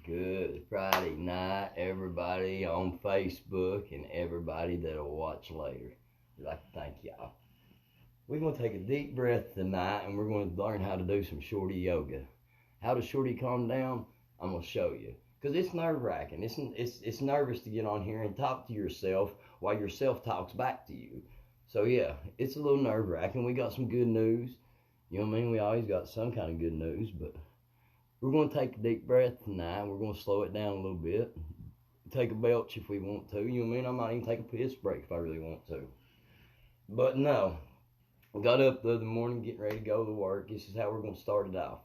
Good Friday night, everybody on Facebook and everybody that'll watch later. We'd like to thank y'all. We're going to take a deep breath tonight and we're going to learn how to do some Shorty yoga. How does Shorty calm down? I'm going to show you. Because it's nerve-wracking. It's nervous to get on here and talk to yourself while yourself talks back to you. So yeah, it's a little nerve-wracking. We got some good news. You know what I mean? We always got some kind of good news, but we're going to take a deep breath tonight. We're going to slow it down a little bit. Take a belch if we want to. You know what I mean? I might even take a piss break if I really want to. But no. I got up the other morning getting ready to go to work. This is how we're going to start it off.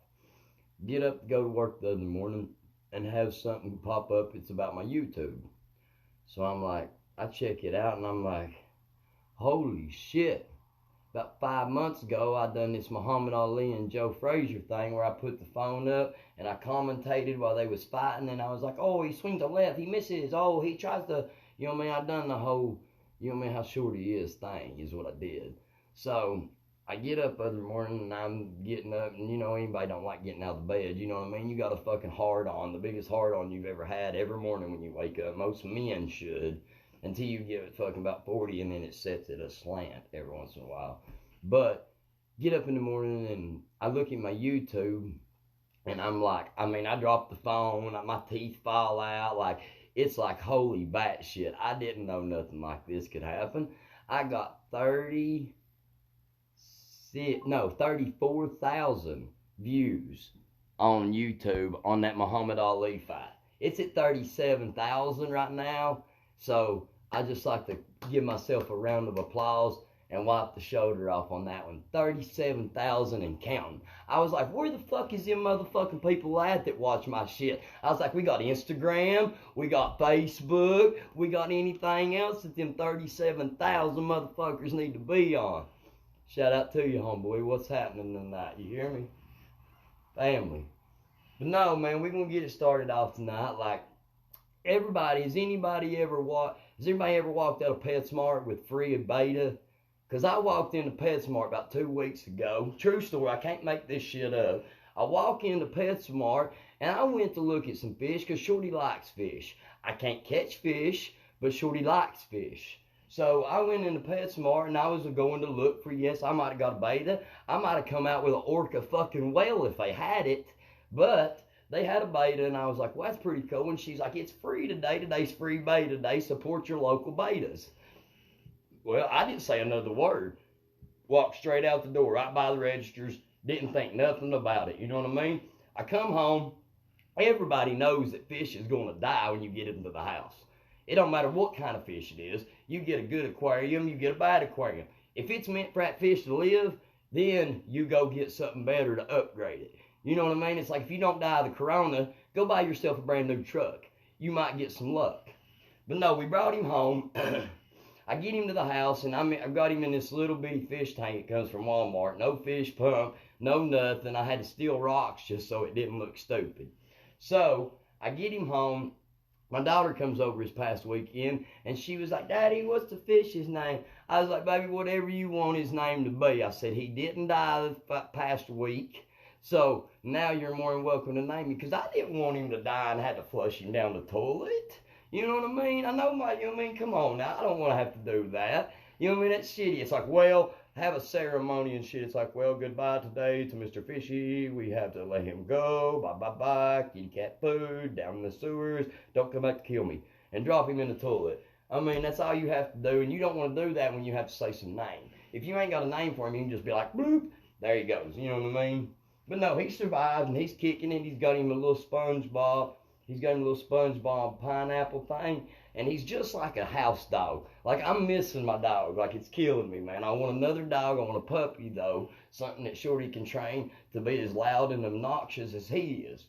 Get up to go to work the other morning and have something pop up. It's about my YouTube. So I'm like, I check it out and I'm like, holy shit. About 5 months ago, I done this Muhammad Ali and Joe Frazier thing where I put the phone up and I commentated while they was fighting, and I was like, oh, he swings to left, he misses, oh, he tries to, you know what I mean? I done the whole, you know what I mean, how Shorty is thing is what I did. So I get up other morning and I'm getting up, and you know, anybody don't like getting out of the bed, you know what I mean? You got a fucking hard on, the biggest hard on you've ever had every morning when you wake up. Most men should. Until you give it fucking about 40 and then it sets at a slant every once in a while. But get up in the morning and I look at my YouTube and I'm like, I mean, I drop the phone, my teeth fall out, like, it's like holy bat shit. I didn't know nothing like this could happen. I got 34,000 views on YouTube on that Muhammad Ali fight. It's at 37,000 right now. So I just like to give myself a round of applause and wipe the shoulder off on that one. 37,000 and counting. I was like, where the fuck is them motherfucking people at that watch my shit? I was like, we got Instagram, we got Facebook, we got anything else that them 37,000 motherfuckers need to be on. Shout out to you, homeboy. What's happening tonight? You hear me? Family. But no, man, we're going to get it started off tonight. Like, everybody, has anybody ever walked out of PetSmart with free beta? Because I walked into PetSmart about 2 weeks ago. True story, I can't make this shit up. I walk into PetSmart and I went to look at some fish because Shorty likes fish. I can't catch fish, but Shorty likes fish. So I went into PetSmart and I was going to look for, yes, I might have got a beta. I might have come out with an orca fucking whale if they had it. But they had a beta, and I was like, well, that's pretty cool. And she's like, it's free today. Today's free beta day. Support your local betas. Well, I didn't say another word. Walked straight out the door, right by the registers. Didn't think nothing about it. You know what I mean? I come home. Everybody knows that fish is going to die when you get into the house. It don't matter what kind of fish it is. You get a good aquarium, you get a bad aquarium. If it's meant for that fish to live, then you go get something better to upgrade it. You know what I mean? It's like if you don't die of the corona, go buy yourself a brand new truck. You might get some luck. But no, we brought him home. I get him to the house, and I've got him in this little bitty fish tank that comes from Walmart. No fish pump, no nothing. I had to steal rocks just so it didn't look stupid. So I get him home. My daughter comes over this past weekend, and she was like, Daddy, what's the fish's name? I was like, baby, whatever you want his name to be. I said, he didn't die the past week. So now you're more than welcome to name me, because I didn't want him to die and had to flush him down the toilet. You know what I mean? I know you know what I mean? Come on now. I don't want to have to do that. You know what I mean? That's shitty. It's like, well, have a ceremony and shit. It's like, well, goodbye today to Mr. Fishy. We have to let him go. Bye-bye-bye. Kitty cat food. Down in the sewers. Don't come back to kill me. And drop him in the toilet. I mean, that's all you have to do. And you don't want to do that when you have to say some name. If you ain't got a name for him, you can just be like, bloop. There he goes. You know what I mean? But no, he survived, and he's kicking it. He's got him a little SpongeBob. He's got him a little SpongeBob pineapple thing, and he's just like a house dog. Like, I'm missing my dog. Like, it's killing me, man. I want another dog. I want a puppy, though. Something that Shorty can train to be as loud and obnoxious as he is.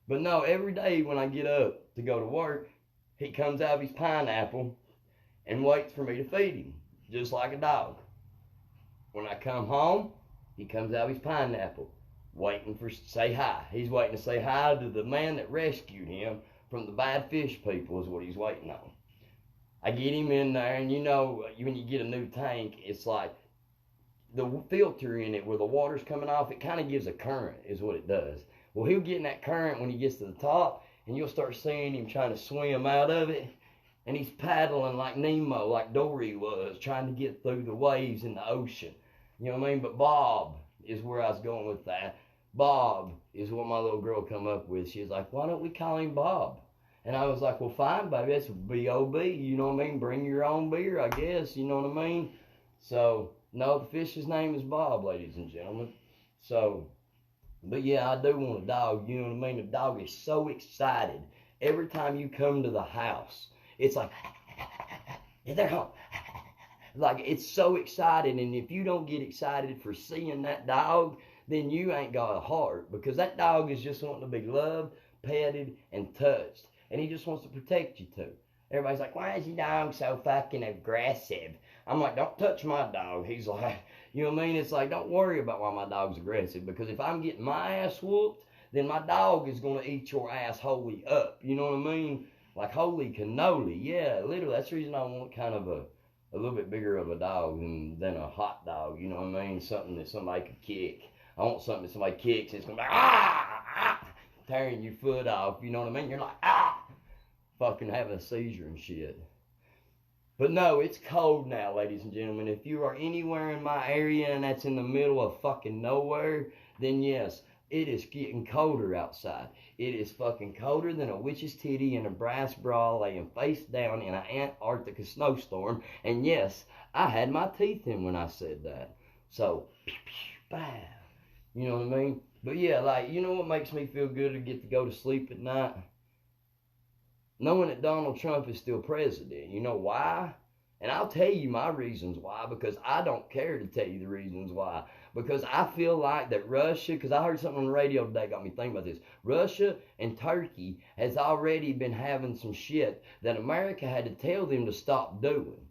But no, every day when I get up to go to work, he comes out of his pineapple and waits for me to feed him, just like a dog. When I come home, he comes out of his pineapple, waiting for say hi. He's waiting to say hi to the man that rescued him from the bad fish people is what he's waiting on. I get him in there, and you know, when you get a new tank, it's like the filter in it where the water's coming off, it kind of gives a current is what it does. Well, he'll get in that current when he gets to the top, and you'll start seeing him trying to swim out of it, and he's paddling like Nemo, like Dory was, trying to get through the waves in the ocean. You know what I mean? But Bob is where I was going with that. Bob is what my little girl come up with. She was like, why don't we call him Bob? And I was like, well, fine, baby, that's B-O-B, you know what I mean? Bring your own beer, I guess, you know what I mean? So, no, the fish's name is Bob, ladies and gentlemen. So, but yeah, I do want a dog, you know what I mean? The dog is so excited. Every time you come to the house, it's like, they're home. Like, it's so exciting, and if you don't get excited for seeing that dog, then you ain't got a heart, because that dog is just wanting to be loved, petted, and touched. And he just wants to protect you too. Everybody's like, why is your dog so fucking aggressive? I'm like, don't touch my dog. He's like, you know what I mean? It's like, don't worry about why my dog's aggressive. Because if I'm getting my ass whooped, then my dog is going to eat your ass wholly up. You know what I mean? Like holy cannoli. Yeah, literally. That's the reason I want kind of a little bit bigger of a dog than a hot dog. You know what I mean? Something that somebody could kick. I want something that somebody kicks and it's going to be like, ah, tearing your foot off. You know what I mean? You're like, fucking having a seizure and shit. But no, it's cold now, ladies and gentlemen. If you are anywhere in my area and that's in the middle of fucking nowhere, then yes, it is getting colder outside. It is fucking colder than a witch's titty in a brass bra laying face down in an Antarctica snowstorm. And yes, I had my teeth in when I said that. So, pew, pew, bow. You know what I mean? But yeah, like, you know what makes me feel good to get to go to sleep at night? Knowing that Donald Trump is still president. You know why? And I'll tell you my reasons why, because I don't care to tell you the reasons why. Because I feel like that Russia, because I heard something on the radio today got me thinking about this. Russia and Turkey has already been having some shit that America had to tell them to stop doing.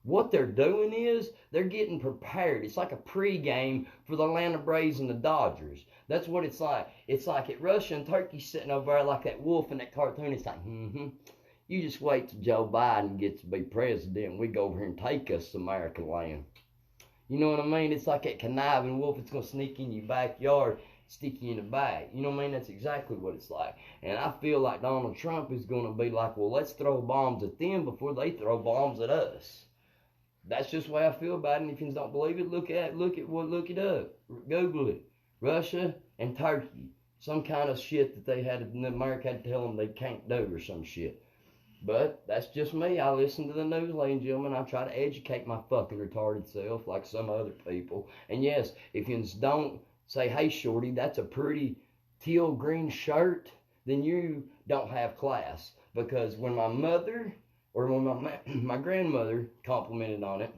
What they're doing is they're getting prepared. It's like a pregame for the Atlanta Braves and the Dodgers. That's what it's like. It's like at Russia and Turkey sitting over there like that wolf in that cartoon. It's like, you just wait till Joe Biden gets to be president and we go over here and take us to American land. You know what I mean? It's like that conniving wolf. It's going to sneak in your backyard, stick you in the back. You know what I mean? That's exactly what it's like. And I feel like Donald Trump is going to be like, well, let's throw bombs at them before they throw bombs at us. That's just the way I feel about it. And if you don't believe it, look it up. Google it. Russia and Turkey. Some kind of shit that they had, America had to tell them they can't do or some shit. But that's just me. I listen to the news, ladies and gentlemen. I try to educate my fucking retarded self like some other people. And yes, if you don't say, hey, Shorty, that's a pretty teal green shirt, then you don't have class. Because when my mother... or when my grandmother complimented on it,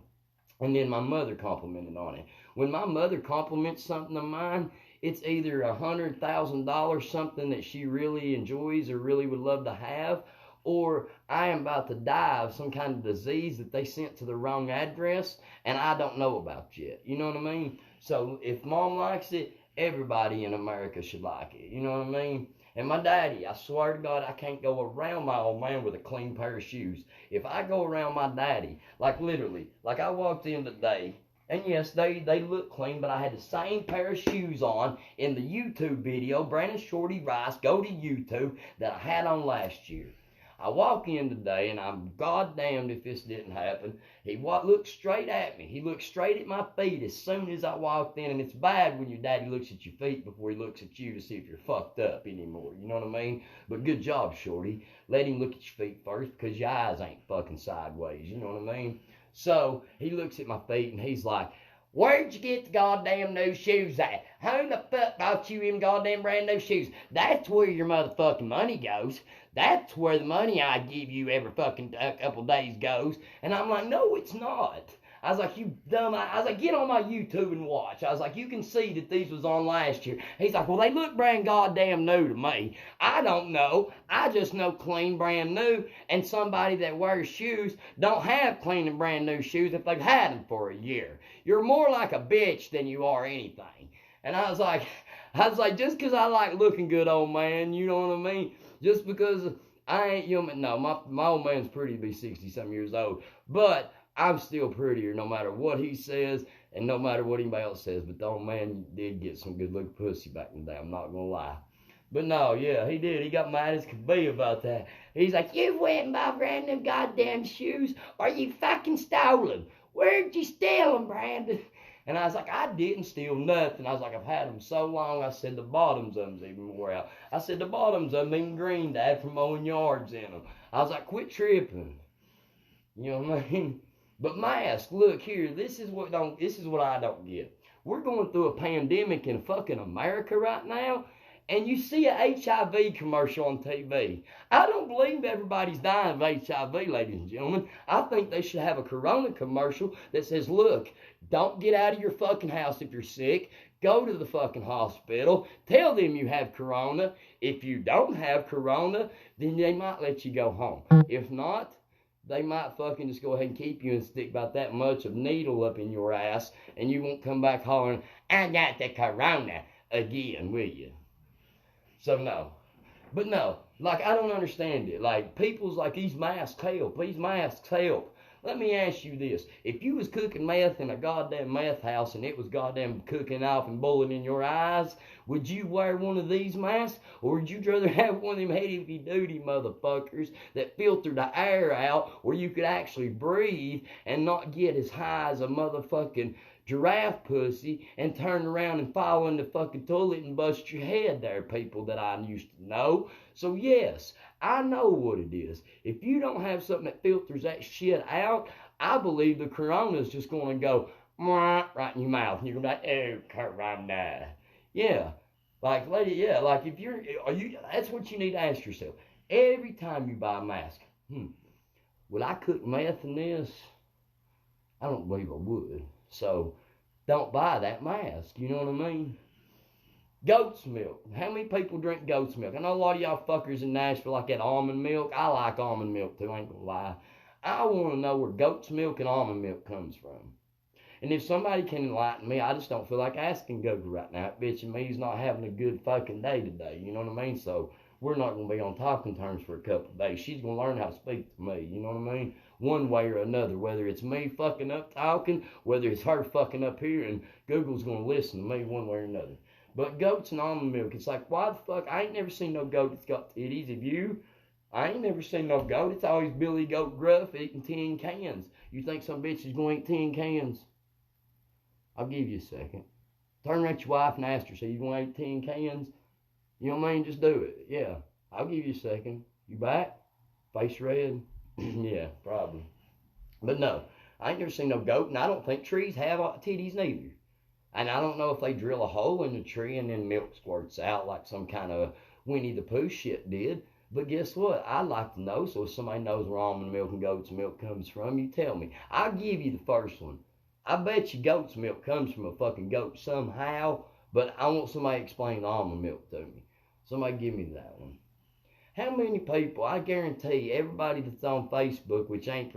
and then my mother complimented on it. When my mother compliments something of mine, it's either $100,000, something that she really enjoys or really would love to have, or I am about to die of some kind of disease that they sent to the wrong address, and I don't know about yet. You know what I mean? So if Mom likes it, everybody in America should like it. You know what I mean? And my daddy, I swear to God, I can't go around my old man with a clean pair of shoes. If I go around my daddy, like literally, like I walked in today, and yes, they look clean, but I had the same pair of shoes on in the YouTube video, Brandon Shorty Rice, go to YouTube, that I had on last year. I walk in today, and I'm goddamned if this didn't happen. He looked straight at me. He looked straight at my feet as soon as I walked in. And it's bad when your daddy looks at your feet before he looks at you to see if you're fucked up anymore. You know what I mean? But good job, Shorty. Let him look at your feet first because your eyes ain't fucking sideways. You know what I mean? So he looks at my feet and he's like, where'd you get the goddamn new shoes at? Who the fuck bought you them goddamn brand new shoes? That's where your motherfucking money goes. That's where the money I give you every fucking couple days goes. And I'm like, no, it's not. I was like, you dumb. I was like, get on my YouTube and watch. I was like, you can see that these was on last year. He's like, well, they look brand goddamn new to me. I don't know. I just know clean brand new. And somebody that wears shoes don't have clean and brand new shoes if they've had them for a year. You're more like a bitch than you are anything. And I was like, just because I like looking good, old man, you know what I mean? Just because I ain't, you know, no, my old man's pretty to be 60-something years old. But I'm still prettier no matter what he says and no matter what anybody else says. But the old man did get some good looking pussy back in the day, I'm not going to lie. But no, yeah, he did. He got mad as could be about that. He's like, you went and bought random goddamn shoes, or you fucking stole them. Where'd you steal them, Brandon? And I was like, I didn't steal nothing. I was like, I've had them so long. I said, the bottoms of them's even wore out. I said, the bottoms of them even green, Dad, from mowing yards in them. I was like, quit tripping. You know what I mean? But mask, look here, this is what I don't get. We're going through a pandemic in fucking America right now, and you see a HIV commercial on TV. I don't believe everybody's dying of HIV, ladies and gentlemen. I think they should have a Corona commercial that says, look, don't get out of your fucking house if you're sick. Go to the fucking hospital. Tell them you have Corona. If you don't have Corona, then they might let you go home. If not, they might fucking just go ahead and keep you and stick about that much of needle up in your ass, and you won't come back hollering, I got the Corona again, will you? So no. But no, like, I don't understand it. Like, people's like, these masks help. These masks help. Let me ask you this. If you was cooking meth in a goddamn meth house and it was goddamn cooking off and bullet in your eyes, would you wear one of these masks? Or would you rather have one of them heavy-duty motherfuckers that filter the air out where you could actually breathe and not get as high as a motherfucking giraffe pussy and turn around and fall in the fucking toilet and bust your head there, people that I used to know? So yes, I know what it is. If you don't have something that filters that shit out, I believe the Corona's just going to go right in your mouth, and you're going to be like, oh, Corona. Yeah, like, lady, yeah, like, if that's what you need to ask yourself. Every time you buy a mask, would I cook meth in this? I don't believe I would. So, don't buy that mask, you know what I mean? Goat's milk. How many people drink goat's milk? I know a lot of y'all fuckers in Nashville like that almond milk. I like almond milk too, I ain't gonna lie. I want to know where goat's milk and almond milk comes from. And if somebody can enlighten me, I just don't feel like asking Google right now. That bitch and me's not having a good fucking day today, you know what I mean? So, we're not going to be on talking terms for a couple of days. She's going to learn how to speak to me, you know what I mean? One way or another, whether it's me fucking up talking, whether it's her fucking up here, and Google's going to listen to me one way or another. But goats and almond milk, it's like, why the fuck? I ain't never seen no goat that's got titties. Have you? I ain't never seen no goat. It's always Billy Goat Gruff eating 10 cans. You think some bitch is going to eat 10 cans? I'll give you a second. Turn around your wife and ask her, so you going to eat 10 cans? You know what I mean? Just do it. Yeah. I'll give you a second. You back? Face red? Yeah, probably. But no, I ain't never seen no goat, and I don't think trees have titties neither. And I don't know if they drill a hole in the tree and then milk squirts out like some kind of Winnie the Pooh shit did. But guess what? I'd like to know, so if somebody knows where almond milk and goat's milk comes from, you tell me. I'll give you the first one. I bet you goat's milk comes from a fucking goat somehow, but I want somebody to explain almond milk to me. Somebody give me that one. How many people, I guarantee everybody that's on Facebook, which ain't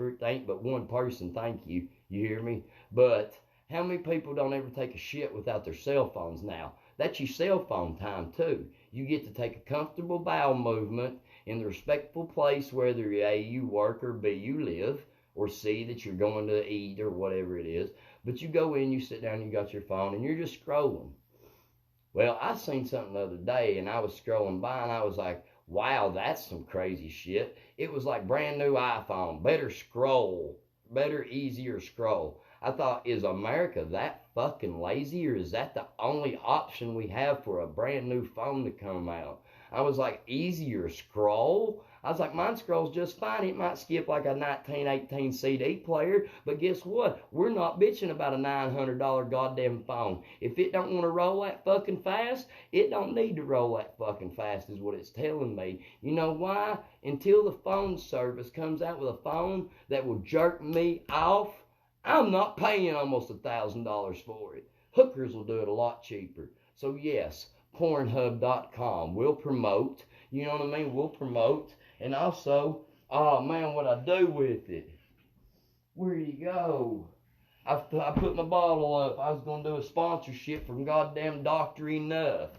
but one person, thank you, you hear me? But how many people don't ever take a shit without their cell phones now? That's your cell phone time too. You get to take a comfortable bowel movement in the respectful place, whether A, you work, or B, you live, or C, that you're going to eat or whatever it is. But you go in, you sit down, you got your phone, and you're just scrolling. Well, I seen something the other day, and I was scrolling by, and I was like, wow, that's some crazy shit. It was like brand new iPhone, better scroll, better, easier scroll. I thought, is America that fucking lazy, or is that the only option we have for a brand new phone to come out? I was like, easier scroll? I was like, mine scrolls just fine. It might skip like a 1918 CD player, but guess what? We're not bitching about a $900 goddamn phone. If it don't want to roll that fucking fast, it don't need to roll that fucking fast is what it's telling me. You know why? Until the phone service comes out with a phone that will jerk me off, I'm not paying almost $1,000 for it. Hookers will do it a lot cheaper. So yes, Pornhub.com will promote. You know what I mean? We'll promote. And also, oh man, what I do with it? Where'd he go? I put my bottle up. I was going to do a sponsorship from goddamn Dr. Enough.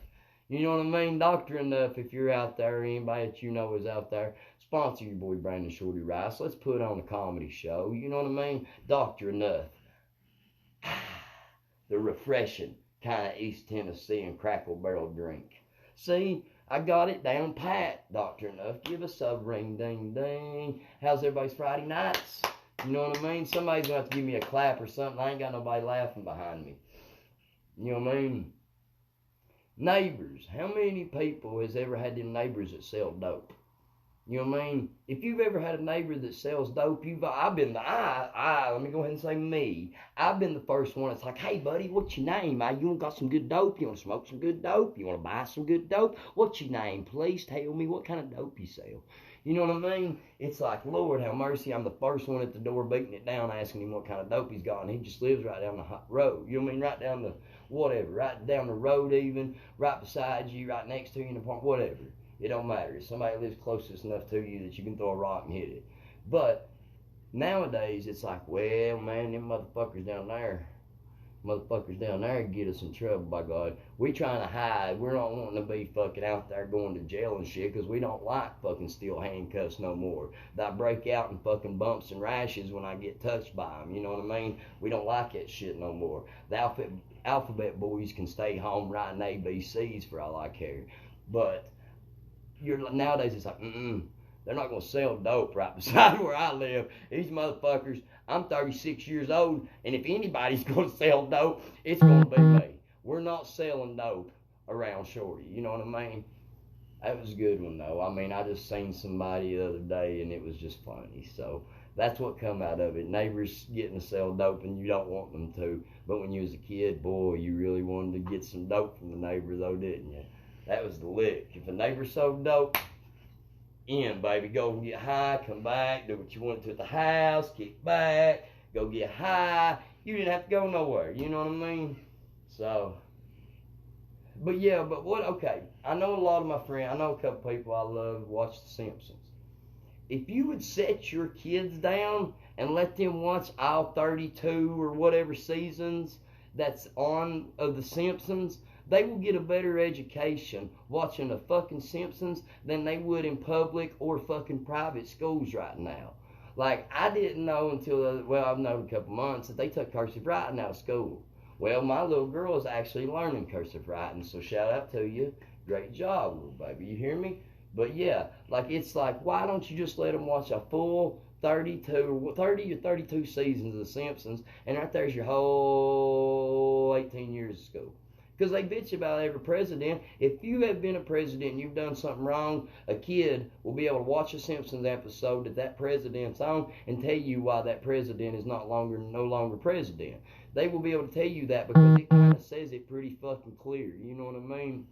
You know what I mean? Dr. Enough, if you're out there, anybody that you know is out there, sponsor your boy Brandon Shorty Rice. Let's put on a comedy show. You know what I mean? Dr. Enough. The refreshing kind of East Tennessee and Crackle Barrel drink. See, I got it down pat, Dr. Enough. Give us a ring, ding, ding. How's everybody's Friday nights? You know what I mean? Somebody's going to have to give me a clap or something. I ain't got nobody laughing behind me. You know what I mean? Neighbors. How many people has ever had them neighbors that sell dope? You know what I mean? If you've ever had a neighbor that sells dope, let me go ahead and say me. I've been the first one that's like, hey, buddy, what's your name? You got some good dope? You want to smoke some good dope? You want to buy some good dope? What's your name? Please tell me what kind of dope you sell. You know what I mean? It's like, Lord have mercy, I'm the first one at the door beating it down, asking him what kind of dope he's got, and he just lives right down the road. You know what I mean? Right down the whatever, right down the road even, right beside you, right next to you in the park, whatever. It don't matter. If somebody lives closest enough to you that you can throw a rock and hit it. But nowadays, it's like, well, man, them motherfuckers down there get us in trouble, by God. We trying to hide. We're not wanting to be fucking out there going to jail and shit because we don't like fucking steel handcuffs no more. That break out in fucking bumps and rashes when I get touched by them. You know what I mean? We don't like that shit no more. The alphabet boys can stay home writing ABCs for all I care. But nowadays it's like, they're not going to sell dope right beside where I live. These motherfuckers, I'm 36 years old, and if anybody's going to sell dope, it's going to be me. We're not selling dope around Shorty, you know what I mean? That was a good one, though. I mean, I just seen somebody the other day, and it was just funny. So that's what come out of it. Neighbors getting to sell dope, and you don't want them to. But when you was a kid, boy, you really wanted to get some dope from the neighbor, though, didn't you? That was the lick. If a neighbor sold dope, in, baby. Go and get high, come back, do what you want to at the house, kick back, go get high. You didn't have to go nowhere, you know what I mean? So, okay. I know a lot of my friends, I know a couple people I love watch The Simpsons. If you would set your kids down and let them watch all 32 or whatever seasons that's on of The Simpsons, they will get a better education watching the fucking Simpsons than they would in public or fucking private schools right now. Like, I didn't know until, I've known a couple months that they took cursive writing out of school. Well, my little girl is actually learning cursive writing, so shout out to you. Great job, little baby. You hear me? But yeah, like, it's like, why don't you just let them watch a full 30 or 32 seasons of The Simpsons, and right there's your whole 18 years of school. Because they bitch about every president. If you have been a president and you've done something wrong, a kid will be able to watch a Simpsons episode that president's on and tell you why that president is no longer president. They will be able to tell you that because it kind of says it pretty fucking clear. You know what I mean?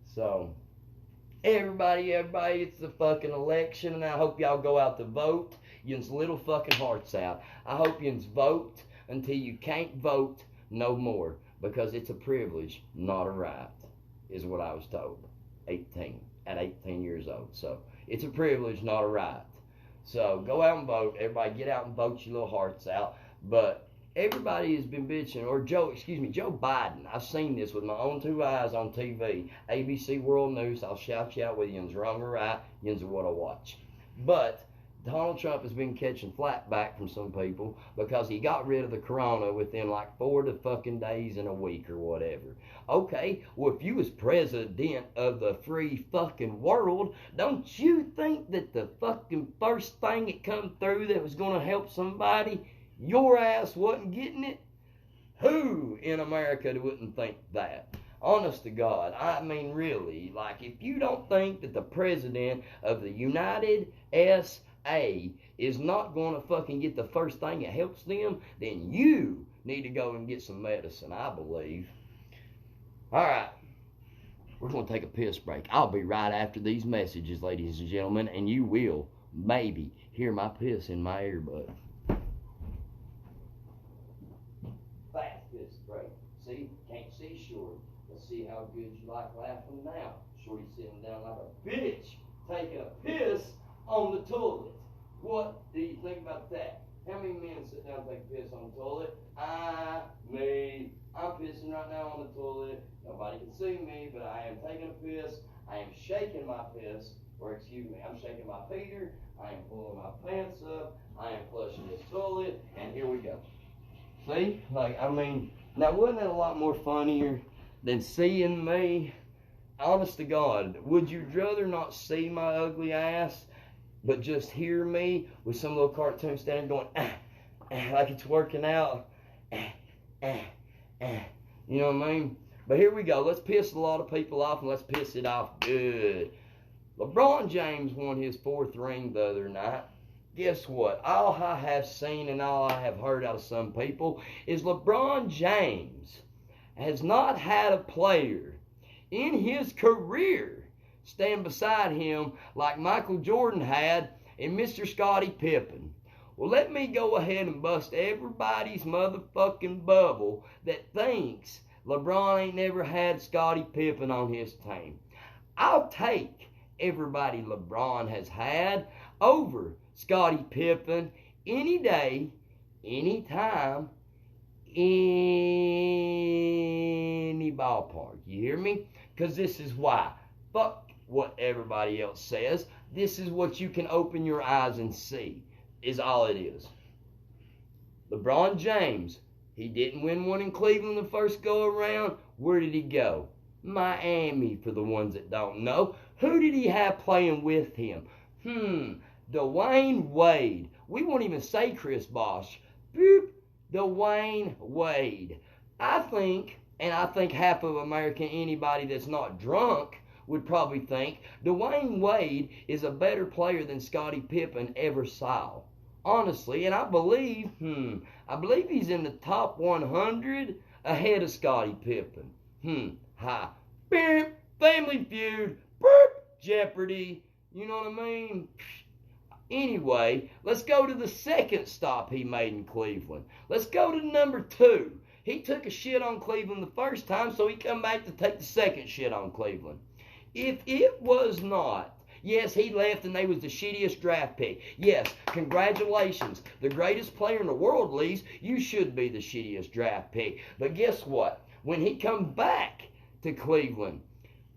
So, everybody, it's the fucking election, and I hope y'all go out to vote. Yous little fucking hearts out. I hope yous vote until you can't vote no more. Because it's a privilege, not a right, is what I was told at 18 years old. So, it's a privilege, not a right. So, go out and vote. Everybody get out and vote your little hearts out. But everybody has been bitching, or Joe Biden. I've seen this with my own two eyes on TV. ABC World News, I'll shout you out whether you're wrong or right. You're what I watch. But Donald Trump has been catching flack back from some people because he got rid of the corona within like 4 to fucking days in a week or whatever. Okay, well, if you was president of the free fucking world, don't you think that the fucking first thing that come through that was going to help somebody, your ass wasn't getting it? Who in America wouldn't think that? Honest to God, I mean really, like if you don't think that the president of the United States is not going to fucking get the first thing that helps them, then you need to go and get some medicine, I believe. Alright, we're going to take a piss break. I'll be right after these messages, ladies and gentlemen, and you will maybe hear my piss in my earbud. Fast piss break. See, can't see Shorty. Let's see how good you like laughing now. Shorty sitting down like a bitch, taking a piss on the toilet. What do you think about that? How many men sit down and take a piss on the toilet? Me. I'm pissing right now on the toilet. Nobody can see me, but I am taking a piss. I am shaking my piss, I'm shaking my Peter. I am pulling my pants up. I am flushing this toilet, and here we go. See? Like, I mean, now wasn't that a lot more funnier than seeing me honest to God, would you rather not see my ugly ass, but just hear me with some little cartoon standing going, like it's working out? You know what I mean? But here we go. Let's piss a lot of people off, and let's piss it off good. LeBron James won his 4th ring the other night. Guess what? All I have seen and all I have heard out of some people is LeBron James has not had a player in his career stand beside him like Michael Jordan had and Mr. Scottie Pippen. Well, let me go ahead and bust everybody's motherfucking bubble that thinks LeBron ain't never had Scottie Pippen on his team. I'll take everybody LeBron has had over Scottie Pippen any day, any time, any ballpark. You hear me? Because this is why. Fuck what everybody else says. This is what you can open your eyes and see, is all it is. LeBron James, he didn't win one in Cleveland the first go around. Where did he go? Miami, for the ones that don't know. Who did he have playing with him? Dwayne Wade. We won't even say Chris Bosh. Boop. Dwayne Wade. I think half of America, anybody that's not drunk, would probably think Dwayne Wade is a better player than Scottie Pippen ever saw. Honestly, and I believe he's in the top 100 ahead of Scottie Pippen. Hi. Beep. Family Feud. Boop. Jeopardy. You know what I mean? Anyway, let's go to the second stop he made in Cleveland. Let's go to number 2. He took a shit on Cleveland the first time, so he come back to take the second shit on Cleveland. If it was not, yes, he left and they was the shittiest draft pick. Yes, congratulations. The greatest player in the world, Lees, you should be the shittiest draft pick. But guess what? When he come back to Cleveland,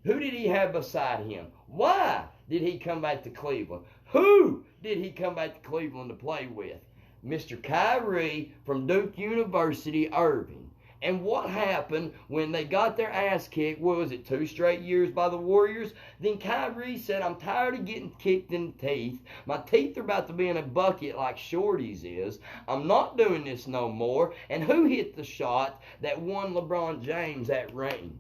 who did he have beside him? Why did he come back to Cleveland? Who did he come back to Cleveland to play with? Mr. Kyrie from Duke University, Irving. And what happened when they got their ass kicked? What was it, 2 straight years by the Warriors? Then Kyrie said, I'm tired of getting kicked in the teeth. My teeth are about to be in a bucket like Shorty's is. I'm not doing this no more. And who hit the shot that won LeBron James that ring?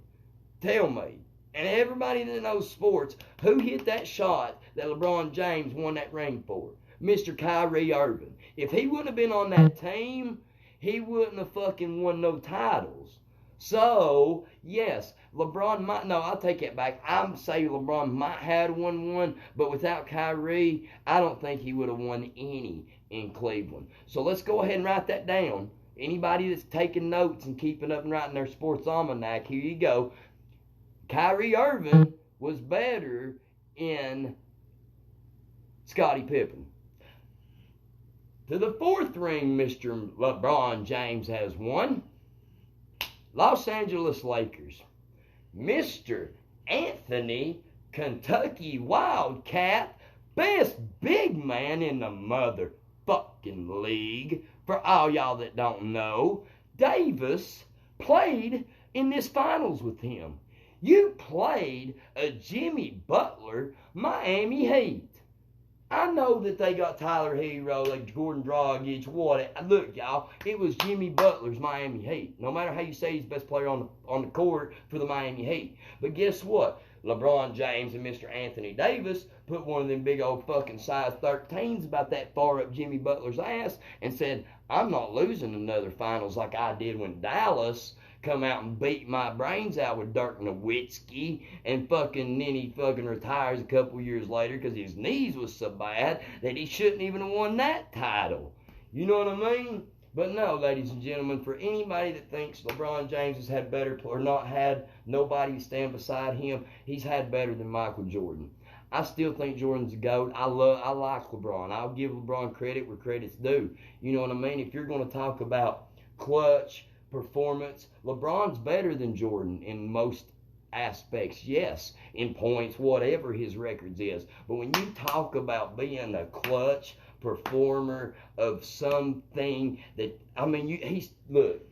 Tell me. And everybody that knows sports, who hit that shot that LeBron James won that ring for? Mr. Kyrie Irving. If he wouldn't have been on that team, he wouldn't have fucking won no titles. So, yes, LeBron might, no, I'll take it back. I'm saying LeBron might have won one, but without Kyrie, I don't think he would have won any in Cleveland. So let's go ahead and write that down. Anybody that's taking notes and keeping up and writing their sports almanac, here you go. Kyrie Irving was better in Scottie Pippen. To the 4th ring Mr. LeBron James has won. Los Angeles Lakers. Mr. Anthony Kentucky Wildcat, best big man in the motherfucking league. For all y'all that don't know, Davis played in this finals with him. You played a Jimmy Butler Miami Heat. I know that they got Tyler Hero, like Gordon Dragic, what? Look, y'all, it was Jimmy Butler's Miami Heat. No matter how you say he's the best player on the court for the Miami Heat. But guess what? LeBron James and Mr. Anthony Davis put one of them big old fucking size 13s about that far up Jimmy Butler's ass and said, I'm not losing another finals like I did when Dallas come out and beat my brains out with Dirk Nowitzki, and then he fucking retires a couple years later because his knees was so bad that he shouldn't even have won that title. You know what I mean? But no, ladies and gentlemen, for anybody that thinks LeBron James has had better or not had nobody stand beside him, he's had better than Michael Jordan. I still think Jordan's a GOAT. I like LeBron. I'll give LeBron credit where credit's due. You know what I mean? If you're going to talk about clutch performance, LeBron's better than Jordan in most aspects. Yes, in points, whatever his records is. But when you talk about being a clutch performer of something that, I mean, look,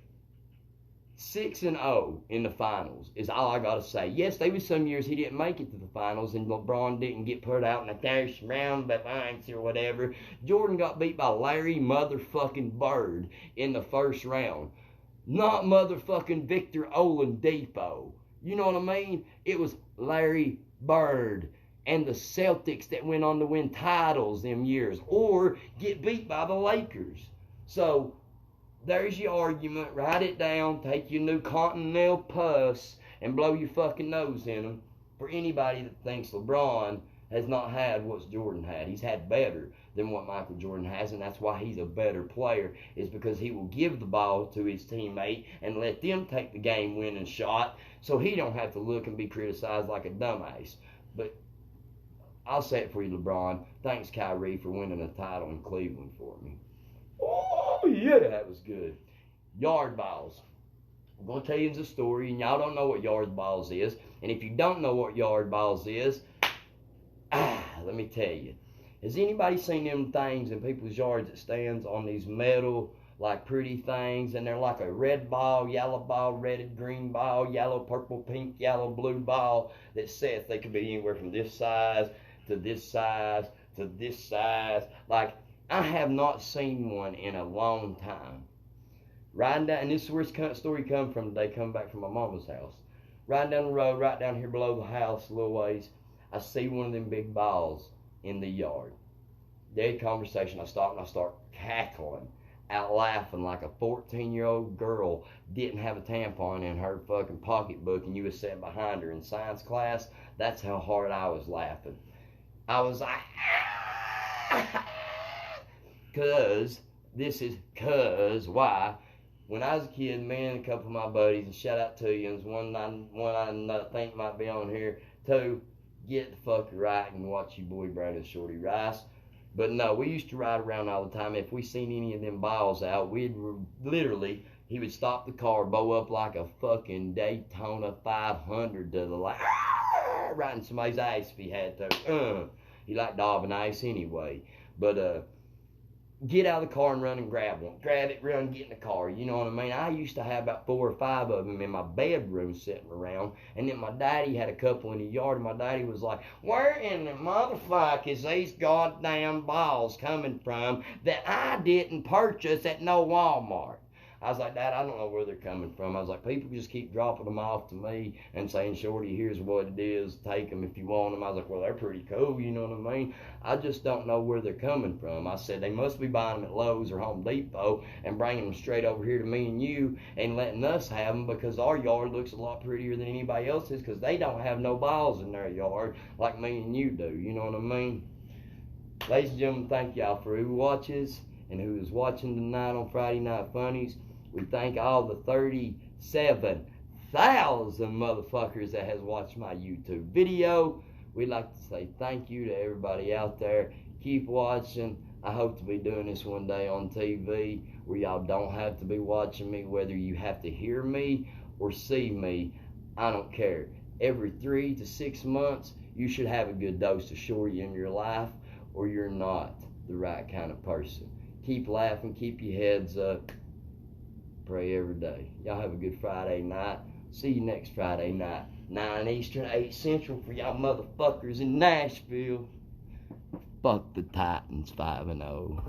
6-0 in the finals is all I gotta say. Yes, there was some years he didn't make it to the finals and LeBron didn't get put out in the first round by Funnies or whatever. Jordan got beat by Larry motherfucking Bird in the first round. Not motherfucking Victor Oladipo. You know what I mean? It was Larry Bird and the Celtics that went on to win titles them years or get beat by the Lakers. So there's your argument. Write it down. Take your new Continental Puffs and blow your fucking nose in them. For anybody that thinks LeBron has not had what Jordan had. He's had better than what Michael Jordan has, and that's why he's a better player, is because he will give the ball to his teammate and let them take the game-winning shot so he don't have to look and be criticized like a dumbass. But I'll say it for you, LeBron. Thanks, Kyrie, for winning a title in Cleveland for me. Oh, yeah, that was good. Yard balls. I'm going to tell you the story, and y'all don't know what yard balls is. And if you don't know what yard balls is, let me tell you. Has anybody seen them things in people's yards that stands on these metal, like pretty things, and they're like a red ball, yellow ball, red, green ball, yellow, purple, pink, yellow, blue ball that sets. They could be anywhere from this size to this size to this size. Like, I have not seen one in a long time. Riding down, and this is where this story come from today, come back from my mama's house. Riding down the road, right down here below the house a little ways, I see one of them big balls in the yard. Dead conversation. I stop and I start cackling, out laughing like a 14-year-old girl didn't have a tampon in her fucking pocketbook and you was sitting behind her in science class. That's how hard I was laughing. I was like, why? When I was a kid, me and a couple of my buddies, and shout out to you, and one I think might be on here too, get the fuck right and watch your boy Brandon Shorty Rice. But no, we used to ride around all the time. If we seen any of them balls out, we'd literally, he would stop the car, bow up like a fucking Daytona 500 to the light, riding somebody's ice if he had to. He liked daubing ice anyway. But get out of the car and run and grab one. Grab it, run, get in the car. You know what I mean? I used to have about 4 or 5 of them in my bedroom sitting around. And then my daddy had a couple in the yard. And my daddy was like, where in the motherfuck is these goddamn balls coming from that I didn't purchase at no Walmart? I was like, Dad, I don't know where they're coming from. I was like, people just keep dropping them off to me and saying, Shorty, here's what it is. Take them if you want them. I was like, well, they're pretty cool, you know what I mean? I just don't know where they're coming from. I said, they must be buying them at Lowe's or Home Depot and bringing them straight over here to me and you and letting us have them because our yard looks a lot prettier than anybody else's because they don't have no balls in their yard like me and you do. You know what I mean? Ladies and gentlemen, thank y'all for who watches and who is watching tonight on Friday Night Funnies. We thank all the 37,000 motherfuckers that has watched my YouTube video. We'd like to say thank you to everybody out there. Keep watching. I hope to be doing this one day on TV where y'all don't have to be watching me, whether you have to hear me or see me. I don't care. Every 3 to 6 months, you should have a good dose of Shorty in your life or you're not the right kind of person. Keep laughing. Keep your heads up. Pray every day. Y'all have a good Friday night. See you next Friday night. 9 Eastern, 8 Central for y'all motherfuckers in Nashville. Fuck the Titans 5-0.